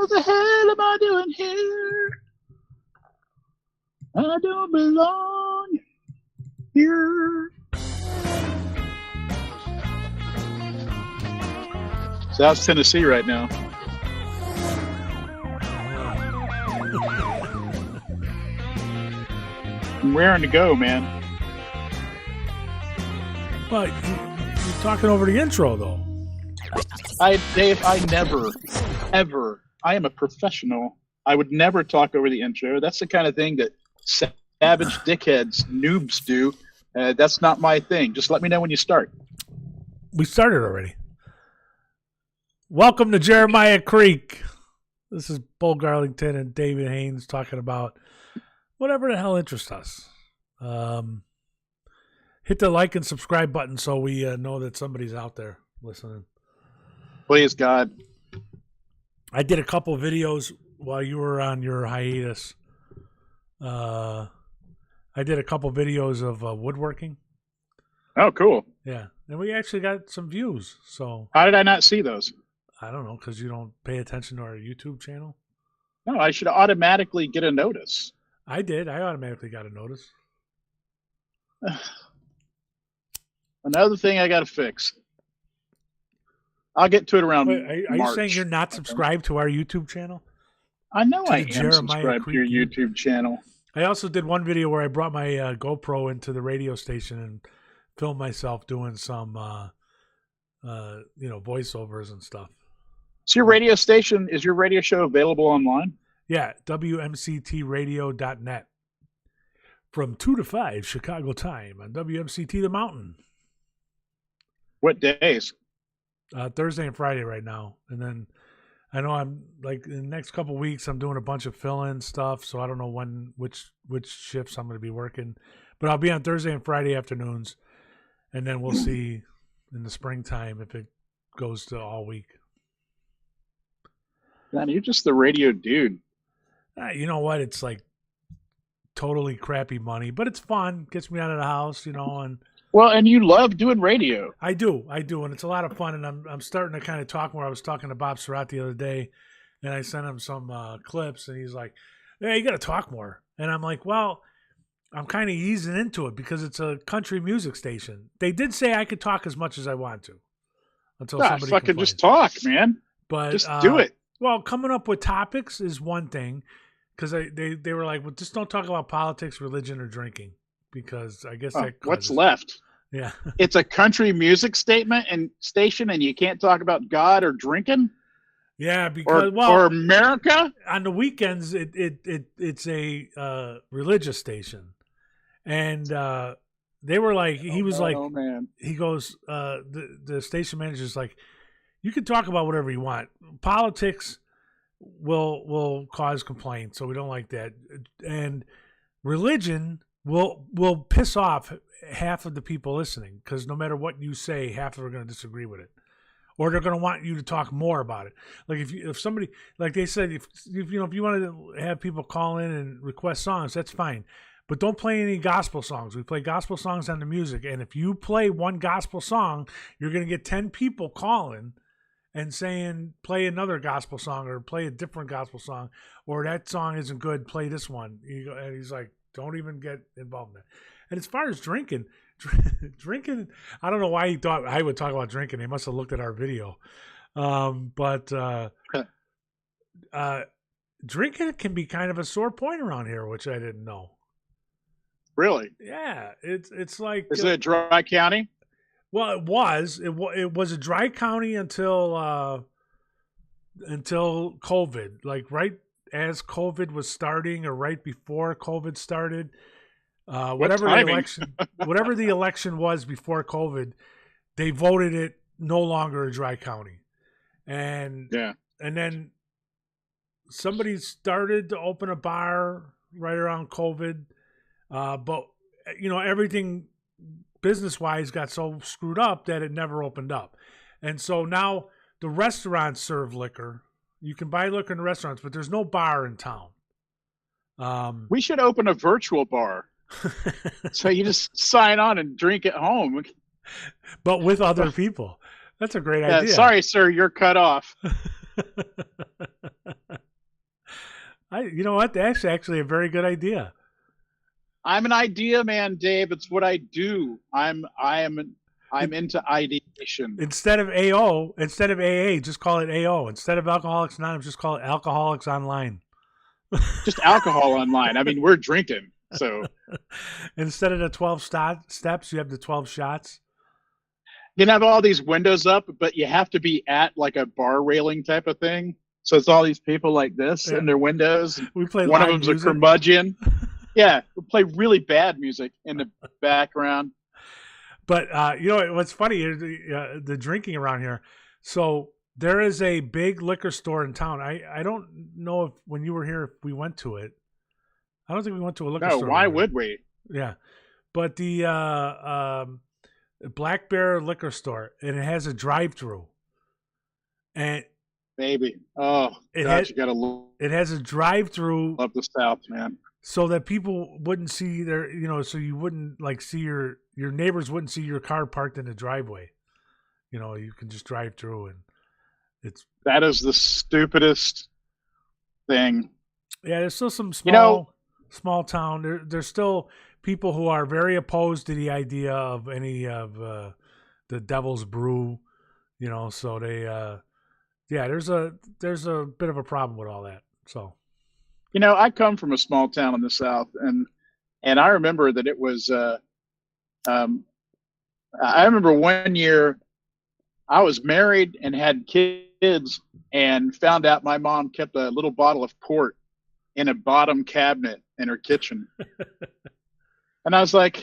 What the hell am I doing here? I don't belong here. So that's Tennessee right now. I'm raring to go, man. Well, you're talking over the intro, though. Dave, I never, ever, I am a professional. I would never talk over the intro. That's the kind of thing that savage dickheads, noobs do. That's not my thing. Just let me know when you start. We started already. Welcome to Jeremiah Creek. This is Bo Garlington and David Haynes talking about whatever the hell interests us. Hit the like and subscribe button so we know that somebody's out there listening. Please, God. I did a couple videos while you were on your hiatus. I did a couple videos of woodworking. Oh, cool. Yeah, and we actually got some views. So how did I not see those? I don't know, because you don't pay attention to our YouTube channel. No, I should automatically get a notice. I did. I automatically got a notice. Another thing I got to fix. I'll get to it around Wait, are March. You saying you're not subscribed to our YouTube channel? I know I am Jeremiah subscribed to your YouTube channel. I also did one video where I brought my GoPro into the radio station and filmed myself doing some, voiceovers and stuff. So your radio station, is your radio show available online? Yeah, WMCTradio.net. From 2 to 5 Chicago time on WMCT The Mountain. What days? Thursday and Friday right now. And then I know I'm like in the next couple of weeks I'm doing a bunch of fill-in stuff, so I don't know which shifts I'm going to be working. But I'll be on Thursday and Friday afternoons, and then we'll see in the springtime if it goes to all week. Man, you're just the radio dude. You know what? It's like totally crappy money, but it's fun. Gets me out of the house, and well, and you love doing radio. I do, and it's a lot of fun. And I'm starting to kind of talk more. I was talking to Bob Surratt the other day, and I sent him some clips, and he's like, "Yeah, you got to talk more." And I'm like, "Well, I'm kind of easing into it because it's a country music station. They did say I could talk as much as I want to until somebody fucking complains. Just talk, man. But just do it." Well, coming up with topics is one thing, because they were like, well, just don't talk about politics, religion, or drinking, because I guess that what's left? Yeah. It's a country music station, and you can't talk about God or drinking? Yeah, because or America? On the weekends it's a religious station. And they were like, he goes, the station manager's like, you can talk about whatever you want. Politics will cause complaints, so we don't like that. And religion will piss off half of the people listening, because no matter what you say, half of them are going to disagree with it, or they're going to want you to talk more about it. Like if somebody, like they said, if you wanted to have people call in and request songs, that's fine. But don't play any gospel songs. We play gospel songs on the music, and if you play one gospel song, you're going to get 10 people calling and saying, play another gospel song, or play a different gospel song, or that song isn't good, play this one. And he's like, don't even get involved in that. And as far as drinking, I don't know why he thought I would talk about drinking. He must have looked at our video. But drinking can be kind of a sore point around here, which I didn't know. Really? Yeah. It's like... Is it a dry county? Well, it was. It was a dry county until COVID. Like right as COVID was starting, or right before COVID started, whatever the election was before COVID, they voted it no longer a dry county, and then somebody started to open a bar right around COVID, but everything business-wise got so screwed up that it never opened up. And so now the restaurants serve liquor. You can buy liquor in the restaurants, but there's no bar in town. We should open a virtual bar. So you just sign on and drink at home. But with other people. That's a great idea. Sorry, sir, you're cut off. You know what? That's actually a very good idea. I'm an idea man, Dave. It's what I do. I'm into ideation. Instead of AA, just call it AO. Instead of Alcoholics Anonymous, just call it Alcoholics Online. Just alcohol online. I mean, we're drinking. So instead of the 12 steps, you have the 12 shots. You can have all these windows up, but you have to be at like a bar railing type of thing. So it's all these people like this in their windows. We play one of them's music. A curmudgeon. Yeah, we play really bad music in the background. But you know what's funny is the drinking around here. So there is a big liquor store in town. I don't know if when you were here if we went to it. I don't think we went to a liquor store. No, why would we? Yeah, but the Black Bear liquor store, and it has a drive-through. And baby, oh God, you gotta love. It has a drive-through. Love the South, man. So that people wouldn't see so you wouldn't like see your neighbors wouldn't see your car parked in the driveway. You can just drive through, and that is the stupidest thing. Yeah, there's still some small town. There's still people who are very opposed to the idea of any of the Devil's Brew. So they there's a bit of a problem with all that. So. I come from a small town in the South, and I remember that it was. I remember one year, I was married and had kids, and found out my mom kept a little bottle of port in a bottom cabinet in her kitchen, and I was like,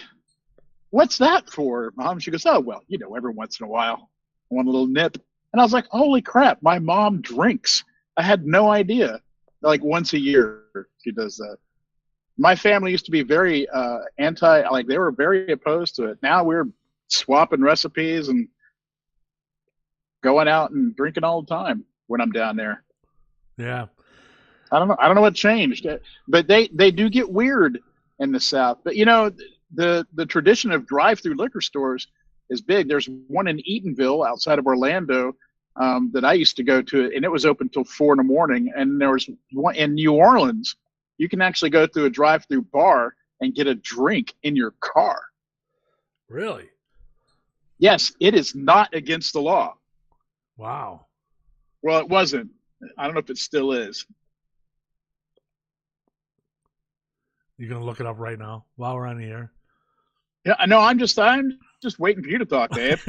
"What's that for, Mom?" She goes, "Oh, well, every once in a while, I want a little nip." And I was like, "Holy crap! My mom drinks." I had no idea. Like once a year, she does that. My family used to be very they were very opposed to it. Now we're swapping recipes and going out and drinking all the time when I'm down there. Yeah. I don't know what changed, but they do get weird in the South. But the tradition of drive-through liquor stores is big. There's one in Eatonville outside of Orlando. That I used to go to, and it was open till 4 a.m. And there was one in New Orleans. You can actually go through a drive-through bar and get a drink in your car. Really? Yes, it is not against the law. Wow. Well, it wasn't. I don't know if it still is. You're gonna look it up right now while we're on the air? Yeah, I know. I'm just waiting for you to talk, Dave.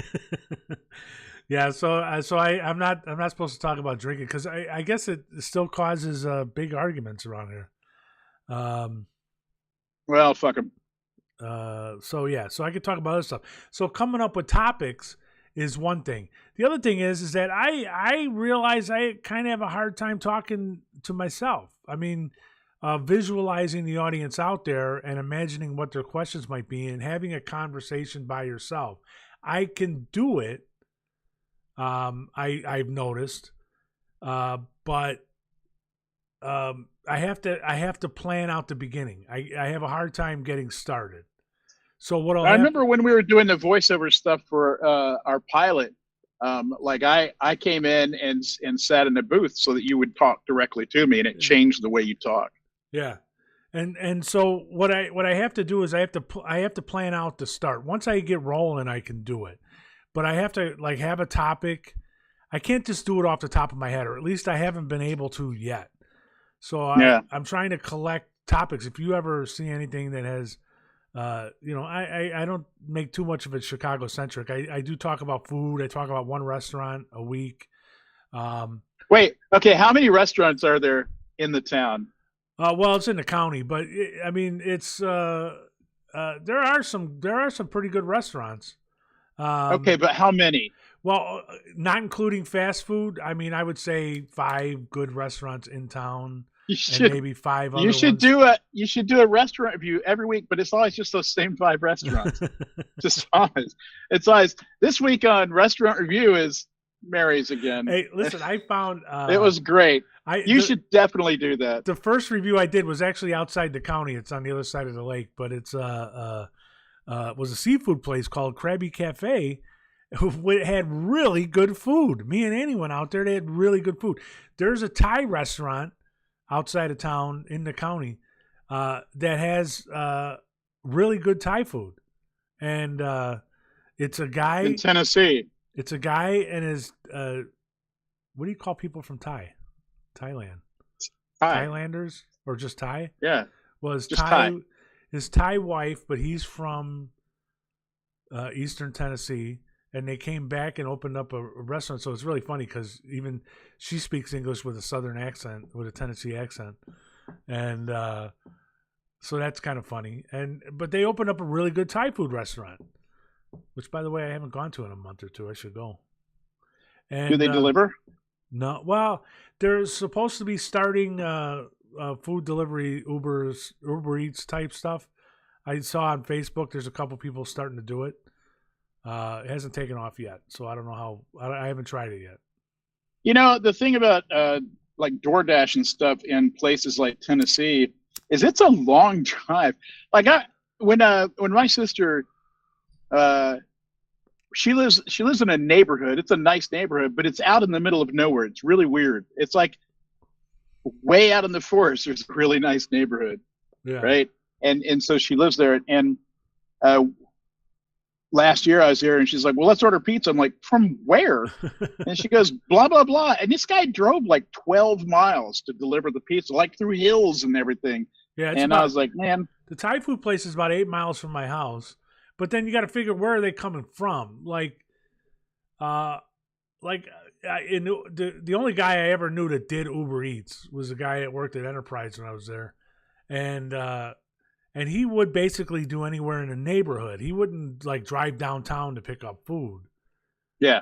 Yeah, I'm not supposed to talk about drinking because I guess it still causes big arguments around here. Well, fuck them. So I could talk about other stuff. So coming up with topics is one thing. The other thing is that I realize I kind of have a hard time talking to myself. I mean, visualizing the audience out there and imagining what their questions might be and having a conversation by yourself. I can do it. I've noticed, but I have to plan out the beginning. I have a hard time getting started. So I remember when we were doing the voiceover stuff for our pilot, I came in and sat in the booth so that you would talk directly to me, and it changed the way you talk. Yeah. And so what I have to do is I have to plan out the start. Once I get rolling, I can do it. But I have to have a topic. I can't just do it off the top of my head, or at least I haven't been able to yet. So I'm trying to collect topics. If you ever see anything that has, I don't make too much of it Chicago centric. I do talk about food. I talk about one restaurant a week. Wait, okay. How many restaurants are there in the town? Well, it's in the county, but it's there are some pretty good restaurants. Okay, but how many? Well, not including fast food. I mean, I would say 5 good restaurants in town, and maybe 5 other ones. You should do a restaurant review every week, but it's always just those same 5 restaurants. Just always. It's always this week on restaurant review is Mary's again. Hey, listen, I found it was great. You should definitely do that. The first review I did was actually outside the county. It's on the other side of the lake, but it's was a seafood place called Krabby Cafe. It had really good food. Me and Annie went out there. They had really good food. There's a Thai restaurant outside of town in the county that has really good Thai food, and it's a guy in Tennessee. It's a guy and his what do you call people from Thailand? Thai. Thailanders or just Thai? Yeah. Was just Thai. His Thai wife, but he's from Eastern Tennessee, and they came back and opened up a restaurant. So it's really funny because even she speaks English with a Southern accent, with a Tennessee accent, and so that's kind of funny. But they opened up a really good Thai food restaurant, which, by the way, I haven't gone to in a month or two. I should go. And, do they deliver? No. Well, they're supposed to be starting food delivery, Uber Eats type stuff. I saw on Facebook there's a couple people starting to do it. It hasn't taken off yet, so I don't know how. I haven't tried it yet. You know, the thing about like DoorDash and stuff in places like Tennessee is it's a long drive. Like when my sister, she lives in a neighborhood. It's a nice neighborhood, but it's out in the middle of nowhere. It's really weird. It's like way out in the forest. There's a really nice neighborhood, right? And so she lives there. And last year I was there, and she's like, "Well, let's order pizza." I'm like, "From where?" And she goes, "Blah blah blah." And this guy drove like 12 miles to deliver the pizza, like through hills and everything. Yeah, and I was like, "Man, the Thai food place is about 8 miles from my house." But then you got to figure, where are they coming from? The only guy I ever knew that did Uber Eats was a guy that worked at Enterprise when I was there, and he would basically do anywhere in the neighborhood. He wouldn't like drive downtown to pick up food. Yeah,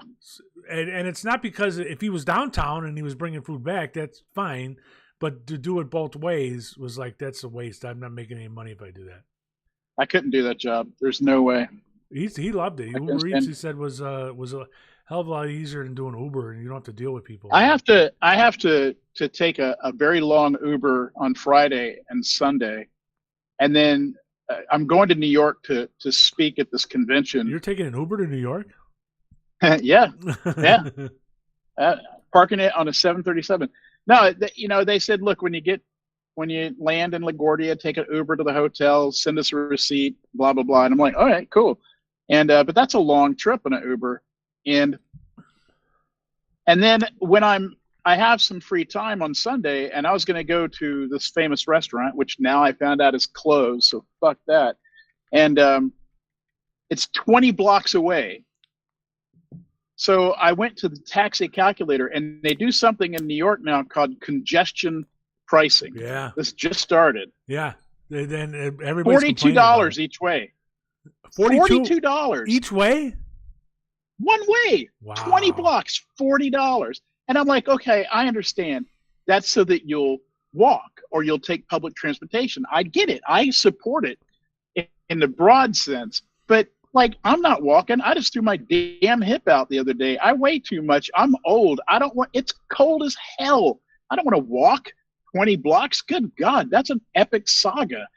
and it's not because if he was downtown and he was bringing food back, that's fine. But to do it both ways was like, that's a waste. I'm not making any money if I do that. I couldn't do that job. There's no way. He loved it. Uber Eats, he said, was a hell of a lot easier than doing Uber, and you don't have to deal with people. I have to take a very long Uber on Friday and Sunday, and then I'm going to New York to speak at this convention. You're taking an Uber to New York? Yeah. Parking it on a 737. No, they said, look, when you land in LaGuardia, take an Uber to the hotel, send us a receipt, blah, blah, blah. And I'm like, all right, cool. And but that's a long trip in an Uber. And then when I have some free time on Sunday, and I was going to go to this famous restaurant, which now I found out is closed, so fuck that. And it's 20 blocks away. So I went to the taxi calculator, and they do something in New York now called congestion pricing. Yeah. This just started. Yeah. Then everybody's $42 each way. $42 each way? One way. Wow. 20 blocks, $40. And I'm like, okay, I understand. That's so that you'll walk or you'll take public transportation. I get it. I support it in the broad sense. But like, I'm not walking. I just threw my damn hip out the other day. I weigh too much. I'm old. It's cold as hell. I don't want to walk 20 blocks. Good God, that's an epic saga.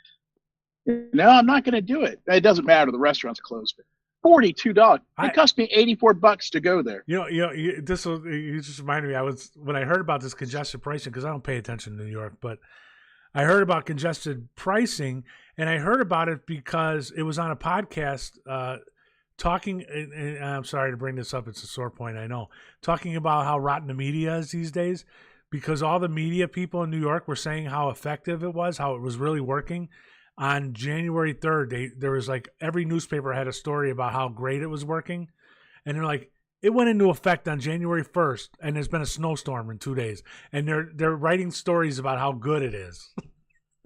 No, I'm not going to do it. It doesn't matter. The restaurant's closed. $42. It cost me $84 to go there. You just reminded me. When I heard about this congestion pricing, because I don't pay attention to New York, but I heard about congested pricing, and I heard about it because it was on a podcast talking, and I'm sorry to bring this up, it's a sore point, I know, talking about how rotten the media is these days, because all the media people in New York were saying how effective it was, how it was really working. On January 3rd, there was like every newspaper had a story about how great it was working, and they're like, it went into effect on January 1st, and there's been a snowstorm in 2 days, and they're writing stories about how good it is.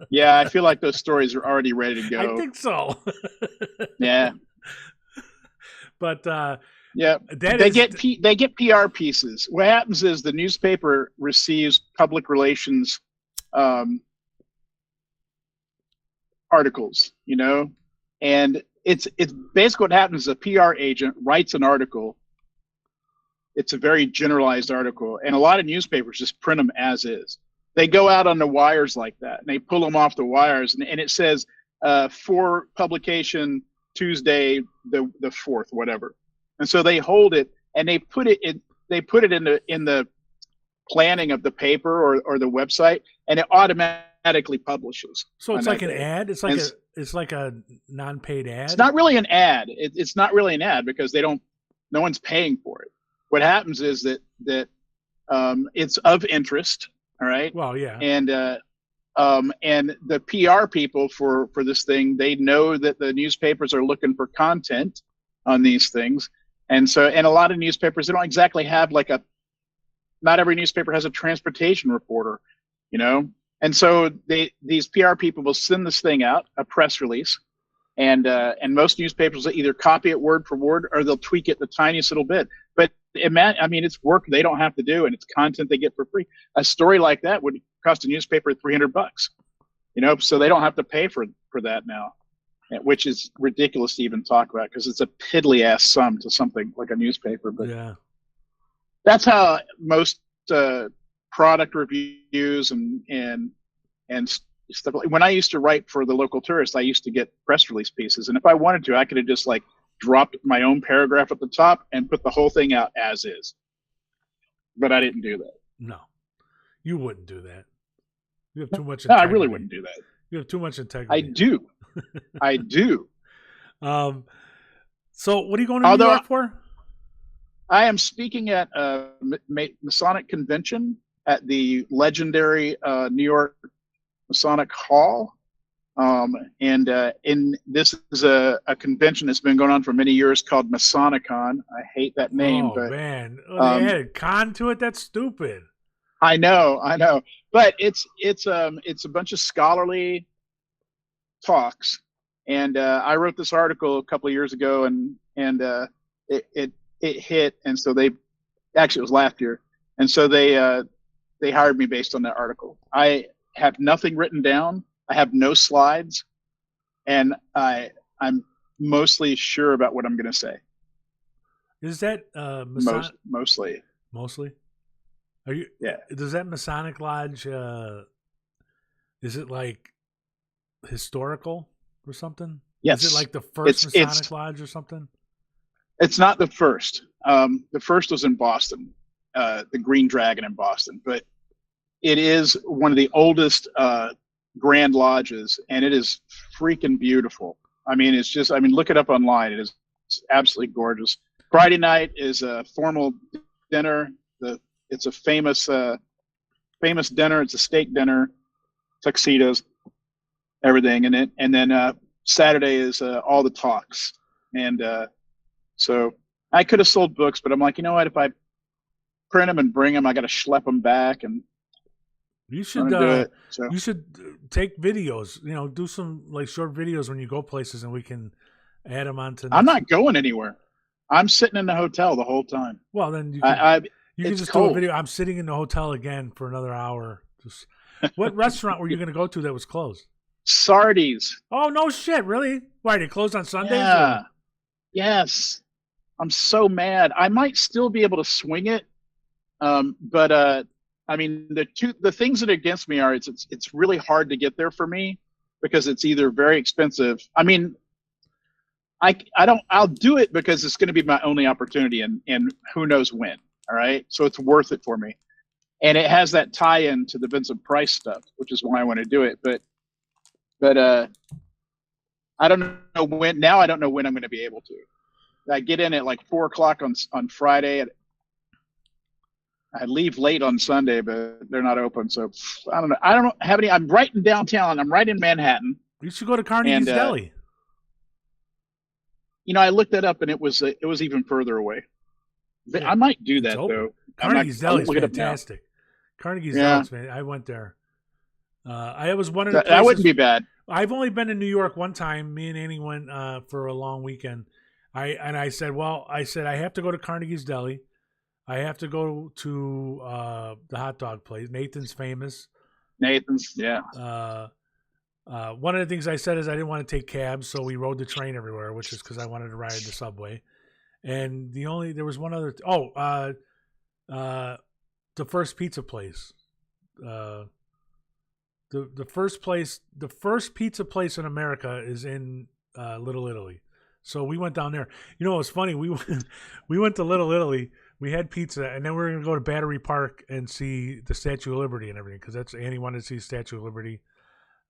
Yeah, I feel like those stories are already ready to go. I think so. Yeah, but yeah, they get PR pieces. What happens is the newspaper receives public relations articles, and it's basically what happens is a PR agent writes an article. It's a very generalized article, and a lot of newspapers just print them as is. They go out on the wires like that, and they pull them off the wires, and it says for publication Tuesday the 4th, whatever. And so they hold it, and they put it in the planning of the paper or the website, and it automatically publishes. So it's like an ad. It's like a non-paid ad. It's not really an ad. It's not really an ad because no one's paying for it. What happens is that it's of interest. All right. Well, yeah. And the PR people for this thing, they know that the newspapers are looking for content on these things, and a lot of newspapers, they don't exactly have not every newspaper has a transportation reporter, and so these PR people will send this thing out, a press release, and most newspapers will either copy it word for word or they'll tweak it the tiniest little bit. But it's work they don't have to do, and it's content they get for free. A story like that would cost a newspaper $300, so they don't have to pay for that now, which is ridiculous to even talk about because it's a piddly ass sum to something like a newspaper. But yeah, that's how most product reviews and stuff. When I used to write for the local Tourist, I used to get press release pieces, and if I wanted to, I could have just dropped my own paragraph at the top and put the whole thing out as is. But I didn't do that. No, you wouldn't do that. You have too much integrity. No, I really wouldn't do that. You have too much integrity. I do. I do. So what are you going to New York for? I am speaking at a Masonic convention at the legendary New York Masonic Hall. And this is a convention that's been going on for many years called Masonicon. I hate that name. Oh, man. They had a con to it? That's stupid. I know. But it's a bunch of scholarly talks. And I wrote this article a couple of years ago, and it hit. And so it was last year. And so they hired me based on that article. I have nothing written down. I have no slides, and I'm mostly sure about what I'm going to say. Is that mostly? Mostly? Are you? Yeah. Does that Masonic Lodge? Is it historical or something? Yes. Is it the first Masonic Lodge or something? It's not the first. The first was in Boston, the Green Dragon in Boston, but it is one of the oldest Grand Lodges, and it is freaking beautiful. Look it up online. It's absolutely gorgeous. Friday night is a formal dinner. It's a famous dinner. It's a steak dinner, tuxedos, everything in it. And then Saturday is all the talks. And so I could have sold books, but I'm like, you know what? If I print them and bring them, I got to schlep them back and. You should you should take videos. Do some short videos when you go places, and we can add them onto. I'm not going anywhere. I'm sitting in the hotel the whole time. Well, then you can just do a video. I'm sitting in the hotel again for another hour. What restaurant were you going to go to that was closed? Sardi's. Oh no shit! Really? Why they closed on Sundays? Yeah. Yes. I'm so mad. I might still be able to swing it, but. The things that are against me are it's really hard to get there for me because it's either very expensive. I'll do it because it's going to be my only opportunity and who knows when. All right. So it's worth it for me. And it has that tie-in to the Vincent Price stuff, which is why I want to do it. But I don't know when. Now I don't know when I'm going to be able to. I get in at 4:00 on Friday. I leave late on Sunday, but they're not open. So I don't know. I don't have any. I'm right in downtown. I'm right in Manhattan. You should go to Carnegie's Deli. I looked that up, and it was even further away. Yeah, I might do that though. Carnegie's Deli is fantastic. Carnegie's Deli, man. I went there. I was one of the places, that wouldn't be bad. I've only been to New York one time. Me and Annie went for a long weekend. I said I have to go to Carnegie's Deli. I have to go to the hot dog place. Nathan's famous. Nathan's, yeah. One of the things I said is I didn't want to take cabs, so we rode the train everywhere, which is because I wanted to ride the subway. And there was one other. The first pizza place. The first pizza place in America is in Little Italy. So we went down there. It was funny. We went to Little Italy. We had pizza, and then we were going to go to Battery Park and see the Statue of Liberty and everything, because Annie wanted to see Statue of Liberty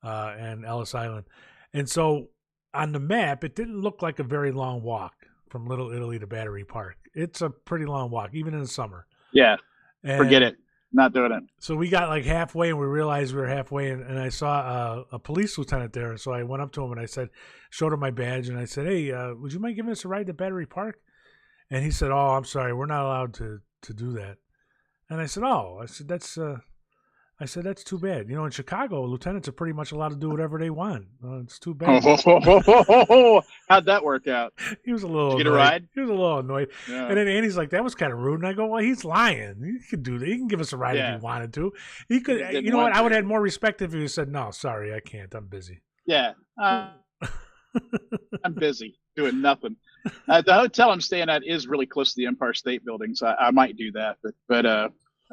and Ellis Island. And so on the map, it didn't look like a very long walk from Little Italy to Battery Park. It's a pretty long walk, even in the summer. Yeah, and forget it. Not doing it. So we got like halfway, and we realized we were halfway, and I saw a police lieutenant there. And so I went up to him, and I said, showed him my badge, and I said, hey, would you mind giving us a ride to Battery Park? And he said, oh, I'm sorry, we're not allowed to do that. And I said, oh, that's too bad. You know, in Chicago, lieutenants are pretty much allowed to do whatever they want. It's too bad. How'd that work out? He was a little Did you annoyed. get a ride? He was a little annoyed. Yeah. And then Andy's like, that was kind of rude. And I go, well, he's lying. He could do that. He can give us a ride if he wanted to. He could. You know what? I would have had more respect if he said, no, sorry, I can't. I'm busy. Yeah. I'm busy doing nothing. The hotel I'm staying at is really close to the Empire State Building, so I might do that. But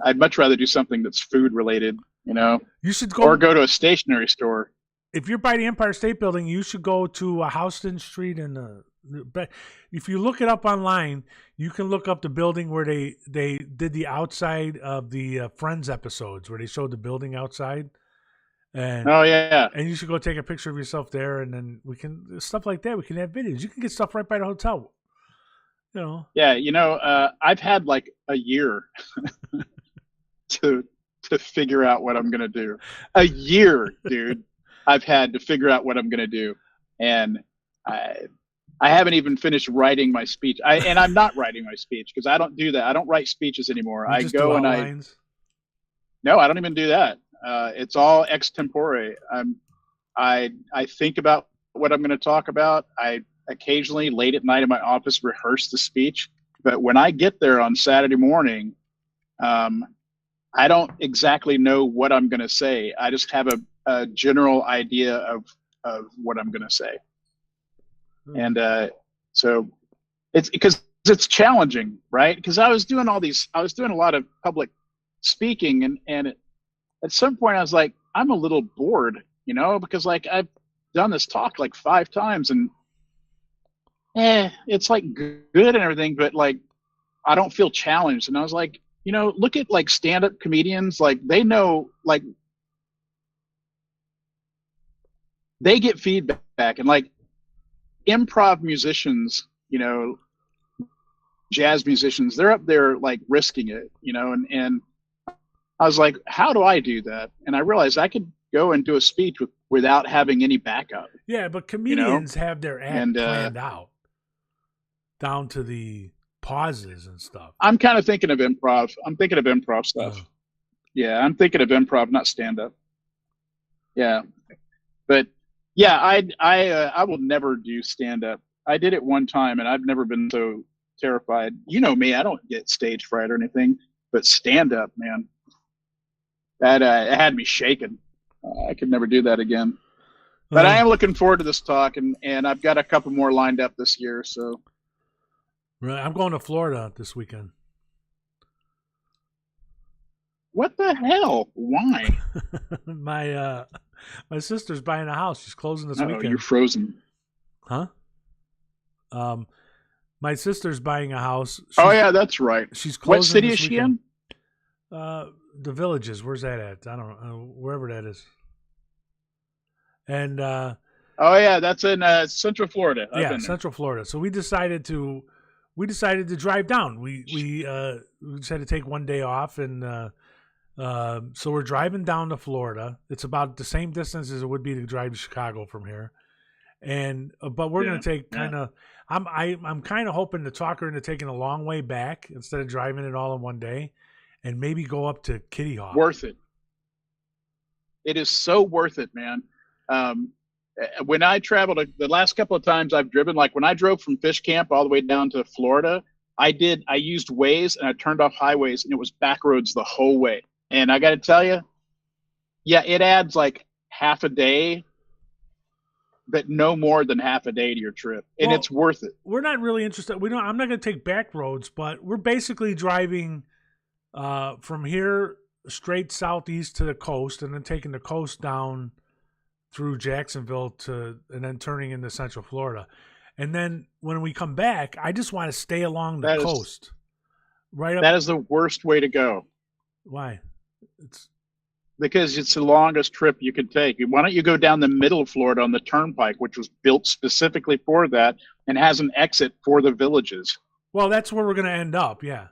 I'd much rather do something that's food related, you know. You should go to a stationery store. If you're by the Empire State Building, you should go to Houston Street and. But if you look it up online, you can look up the building where they did the outside of the Friends episodes, where they showed the building outside. And, oh yeah, and you should go take a picture of yourself there, and then we can stuff like that. We can have videos. You can get stuff right by the hotel. You know. Yeah, you know, I've had like a year to figure out what I'm gonna do. A year, dude. I've had to figure out what I'm gonna do, and I haven't even finished writing my speech. And I'm not writing my speech because I don't do that. I don't write speeches anymore. I go and No, I don't even do that. It's all extempore. I think about what I'm going to talk about. I occasionally, late at night in my office, rehearse the speech. But when I get there on Saturday morning, I don't exactly know what I'm going to say. I just have a general idea of what I'm going to say. And so it's because it's challenging, right? Because I was doing a lot of public speaking, and at some point I was like, I'm a little bored, you know, because like I've done this talk like 5 times, and it's like good and everything, but like I don't feel challenged. And I was like, you know, look at like stand-up comedians, like they know, like they get feedback, and like improv musicians, you know, jazz musicians, they're up there like risking it, you know, and I was like, how do I do that? And I realized I could go and do a speech without having any backup. Yeah, but comedians have their act planned out down to the pauses and stuff. I'm kind of thinking of improv. I'm thinking of improv stuff. Oh. Yeah, I'm thinking of improv, not stand-up. Yeah, but yeah, I will never do stand-up. I did it one time, and I've never been so terrified. You know me, I don't get stage fright or anything, but stand-up, man, that it had me shaking. I could never do that again. But I am looking forward to this talk, and I've got a couple more lined up this year. So, right, I'm going to Florida this weekend. What the hell? Why? My sister's buying a house. She's closing this weekend. You're frozen. Huh? My sister's buying a house. Yeah, that's right. She's closing. What city is she in? The Villages. Where's that at? I don't know. Wherever that is. And that's in Central Florida. Central Florida. So we decided to drive down. We decided to take one day off, and so we're driving down to Florida. It's about the same distance as it would be to drive to Chicago from here. And but we're going to take kind of. I'm kind of hoping to talk her into taking a long way back instead of driving it all in one day, and maybe go up to Kitty Hawk. Worth it. It is so worth it, man. When I traveled the last couple of times I've driven, like when I drove from Fish Camp all the way down to Florida, I used Waze and I turned off highways, and it was back roads the whole way. And I got to tell you, yeah, it adds like half a day, but no more than half a day to your trip. And it's worth it. We're not really interested. I'm not going to take back roads, but we're basically driving from here straight southeast to the coast, and then taking the coast down through Jacksonville and then turning into Central Florida. And then when we come back, I just want to stay along the coast. Right up. That is the worst way to go. Why? Because it's the longest trip you could take. Why don't you go down the middle of Florida on the Turnpike, which was built specifically for that and has an exit for the villages? Well, that's where we're going to end up, yeah.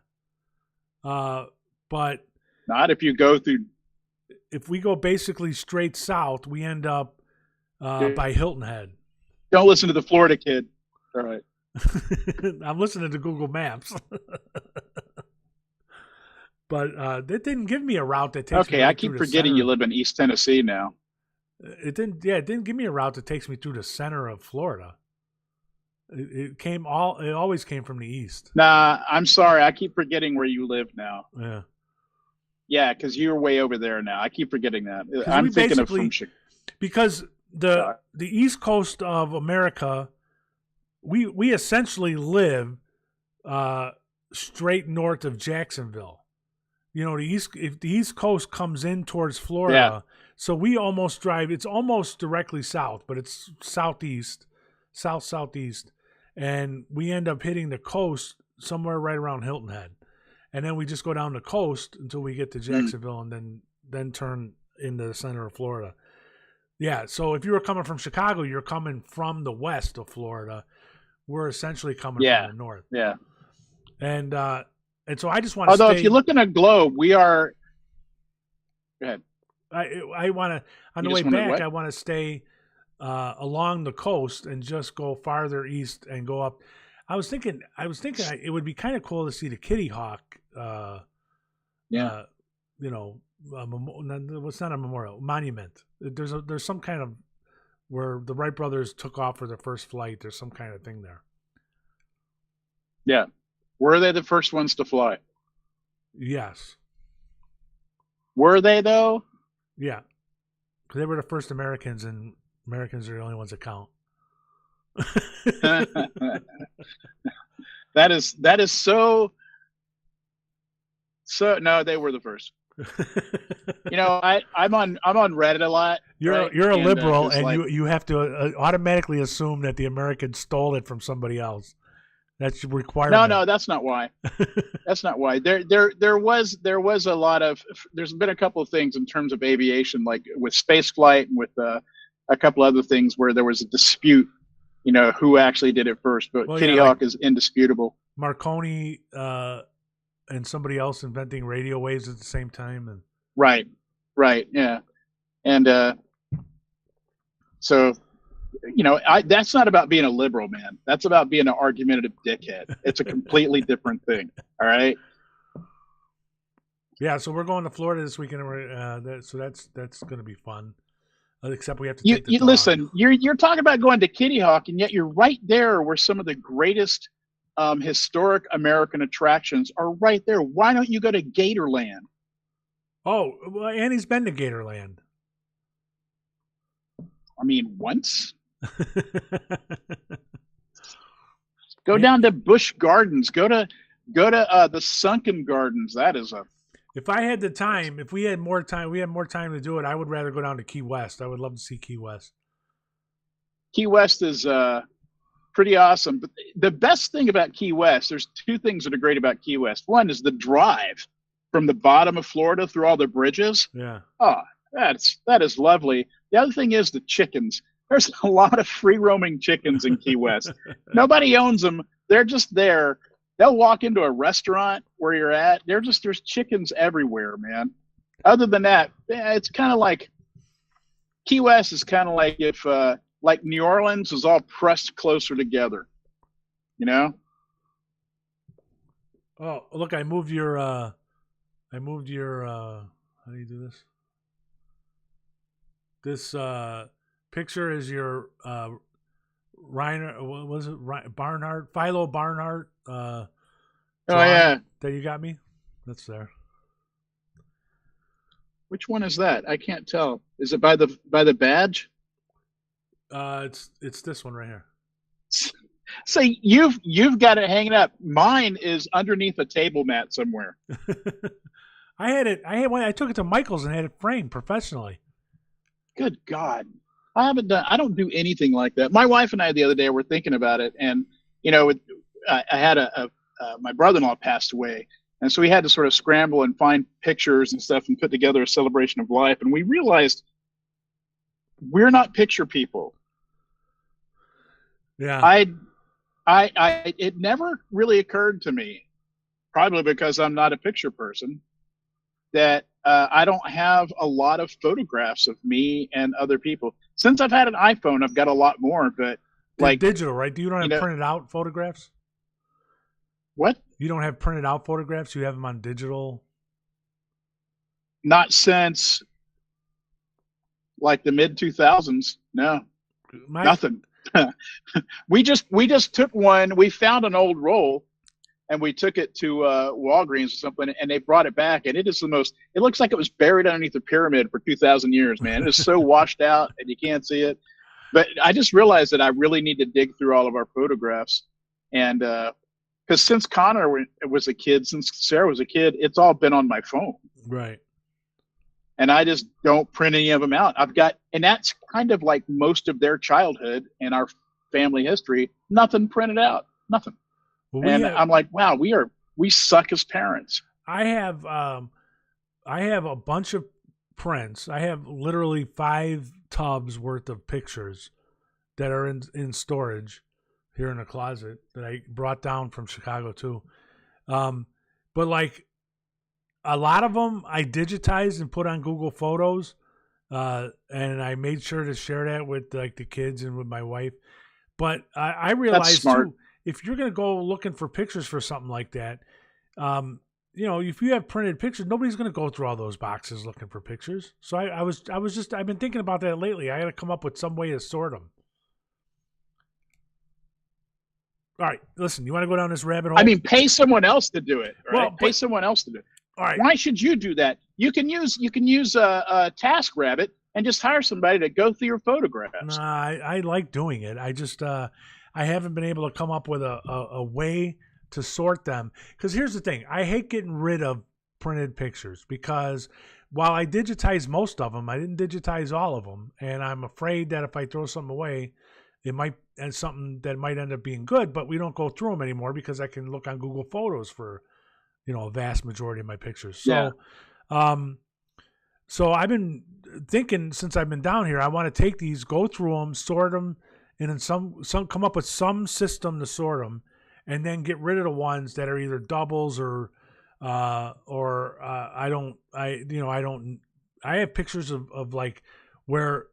But not if you go through. If we go basically straight south, we end up by Hilton Head. Don't listen to the Florida kid. All right. I'm listening to Google Maps. But it didn't give me a route that takes me. Okay, I keep forgetting you live in East Tennessee now. It didn't. Yeah, it didn't give me a route that takes me through the center of Florida. It always came from the east. Nah, I'm sorry. I keep forgetting where you live now. Yeah. Yeah, because you're way over there now. I keep forgetting that. I'm thinking of from Chicago. Because the East Coast of America, we essentially live straight north of Jacksonville. You know, if the East Coast comes in towards Florida, so we almost drive. It's almost directly south, but it's southeast, southeast, and we end up hitting the coast somewhere right around Hilton Head, and then we just go down the coast until we get to Jacksonville, and then turn into the center of Florida. Yeah. So if you were coming from Chicago, you're coming from the west of Florida. We're essentially coming from the north. Yeah. And so I just want to. Although, if you look in a globe, we are. Go ahead. I want to on the way back. I want to stay along the coast and just go farther east and go up. I was thinking it would be kind of cool to see the Kitty Hawk. You know, it's not a memorial, monument. There's some kind of where the Wright brothers took off for their first flight. There's some kind of thing there. Yeah. Were they the first ones to fly? Yes. Were they, though? Yeah. Because they were the first Americans, and Americans are the only ones that count. That is so. No, they were the first. You know, I'm on Reddit a lot. You're a liberal, and you have to automatically assume that the Americans stole it from somebody else. That's required. No, that's not why. That's not why. There was a lot of. There's been a couple of things in terms of aviation, like with space flight and with a couple other things where there was a dispute. You know, who actually did it first? But Kitty Hawk is indisputable. Marconi and somebody else inventing radio waves at the same time, and right, yeah, and so. You know, that's not about being a liberal, man. That's about being an argumentative dickhead. It's a completely different thing. All right. Yeah. So we're going to Florida this weekend. So that's going to be fun. Except we have to. Take the dog. Listen. You're talking about going to Kitty Hawk, and yet you're right there where some of the greatest historic American attractions are right there. Why don't you go to Gatorland? Oh, well, Annie's been to Gatorland. I mean, once. Go down to Busch Gardens. Go to the Sunken Gardens. That is a. If I had the time, if we had more time, to do it. I would rather go down to Key West. I would love to see Key West. Key West is pretty awesome. But the best thing about Key West, there's two things that are great about Key West. One is the drive from the bottom of Florida through all the bridges. Yeah. Oh, that is lovely. The other thing is the chickens. There's a lot of free-roaming chickens in Key West. Nobody owns them. They're just there. They'll walk into a restaurant where you're at. There's chickens everywhere, man. Other than that, it's kind of like Key West is kind of like if like New Orleans is all pressed closer together. You know? Oh, look! I moved your. How do you do this? This picture is your Reiner. What was it? Barnhart, Philo Barnhart. Oh yeah, that you got me. That's there. Which one is that? I can't tell. Is it by the badge? It's this one right here. So you've got it hanging up. Mine is underneath a table mat somewhere. I took it to Michael's and had it framed professionally. Good God. I don't do anything like that. My wife and I the other day were thinking about it, and you know, I had my brother-in-law passed away, And so we had to sort of scramble and find pictures and stuff and put together a celebration of life. And we realized we're not picture people. Yeah. It never really occurred to me, probably because I'm not a picture person, that I don't have a lot of photographs of me and other people. Since I've had an iPhone, I've got a lot more, but they're digital, right? You don't have printed out photographs? What? You don't have printed out photographs? You have them on digital? Not since like the mid 2000s. No, nothing. we just took one. We found an old roll and we took it to Walgreens or something, and they brought it back. And it is it looks like it was buried underneath a pyramid for 2,000 years, man. It is so washed out and you can't see it. But I just realized that I really need to dig through all of our photographs. And because since Connor was a kid, since Sarah was a kid, it's all been on my phone. Right. And I just don't print any of them out. And that's kind of like most of their childhood and our family history, nothing printed out, nothing. Well, I'm like, wow, we suck as parents. I have a bunch of prints. I have literally 5 tubs worth of pictures that are in storage here in a closet that I brought down from Chicago too. But like a lot of them I digitized and put on Google Photos. And I made sure to share that with like the kids and with my wife. But I realized too, if you're going to go looking for pictures for something like that, if you have printed pictures, nobody's going to go through all those boxes looking for pictures. So I've been thinking about that lately. I got to come up with some way to sort them. All right, listen, you want to go down this rabbit hole? I mean, pay someone else to do it. Right? Well, pay someone else to do it. All right. Why should you do that? You can use a TaskRabbit and just hire somebody to go through your photographs. Nah, I like doing it. I just I haven't been able to come up with a way to sort them. Because here's the thing. I hate getting rid of printed pictures because while I digitize most of them, I didn't digitize all of them. And I'm afraid that if I throw something away, it might and something that might end up being good, but we don't go through them anymore because I can look on Google Photos for, a vast majority of my pictures. So, yeah. So I've been thinking since I've been down here, I want to take these, go through them, sort them, and then some come up with some system to sort them, and then get rid of the ones that are either doubles or I have pictures of like where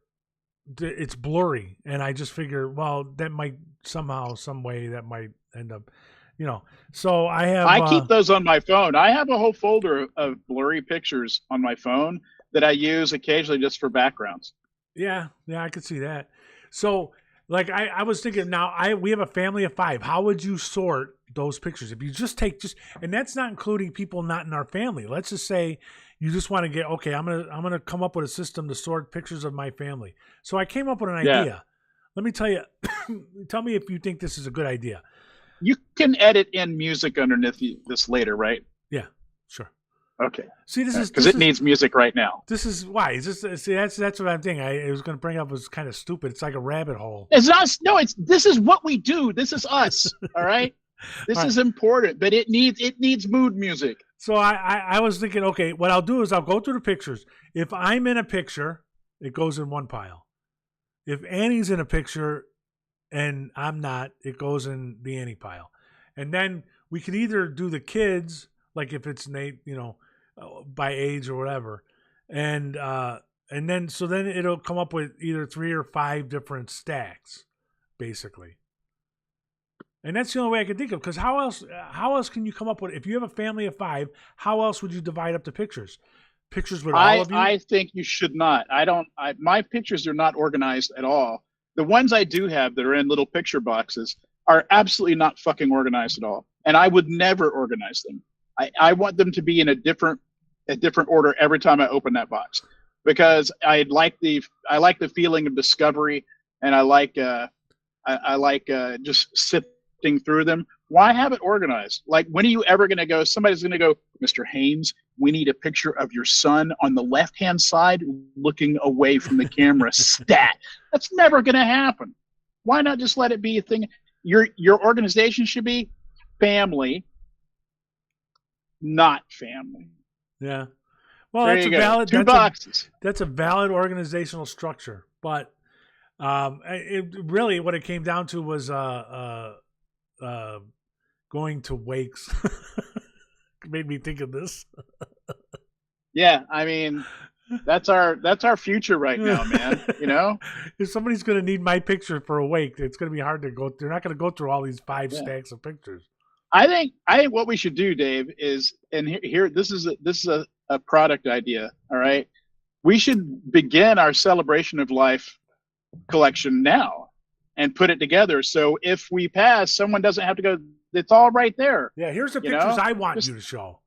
it's blurry, and I just figure, well, that might somehow, some way that might end up, So I keep those on my phone. I have a whole folder of blurry pictures on my phone that I use occasionally just for backgrounds. Yeah, I could see that. So, like, I was thinking now, we have a family of 5. How would you sort those pictures? If you just and that's not including people not in our family. Let's just say you just want to get, okay, I'm gonna come up with a system to sort pictures of my family. So I came up with an idea. Yeah. Let me tell you, tell me if you think this is a good idea. You can edit in music underneath this later, right? Yeah, sure. Okay. See, this is because it needs music right now. This is why. Is this? See, that's what I'm thinking. I was going to bring up was kind of stupid. It's like a rabbit hole. It's not. No, this is what we do. This is us. All right. This is important, but it needs mood music. So I was thinking, okay, what I'll do is I'll go through the pictures. If I'm in a picture, it goes in one pile. If Annie's in a picture and I'm not, it goes in the Annie pile. And then we could either do the kids, like if it's Nate, by age or whatever, and then it'll come up with either 3 or 5 different stacks, basically. And that's the only way I can think of, because how else can you come up with, if you have a family of 5, how else would you divide up the pictures? Pictures with all of you? I think you should not. My pictures are not organized at all. The ones I do have that are in little picture boxes are absolutely not fucking organized at all. And I would never organize them. I want them to be in a different order every time I open that box, because I like the feeling of discovery, and I like just sifting through them. Why have it organized? Like, when are you ever going to go, somebody's going to go, Mr. Haynes, we need a picture of your son on the left-hand side looking away from the camera. Stat. That's never going to happen. Why not just let it be a thing? Your organization should be family, not family. Yeah. Well, there that's you a go. valid. Two boxes. That's a valid organizational structure, but it really what it came down to was going to wakes. Made me think of this. Yeah, I mean, that's our future right now, man. You know, if somebody's going to need my picture for a wake, it's going to be hard to go. They're not going to go through all these 5 stacks of pictures. I think what we should do, Dave, is, and here this is a product idea. All right, we should begin our celebration of life collection now and put it together. So if we pass, someone doesn't have to go. It's all right there. Yeah, here's the pictures I want you to show.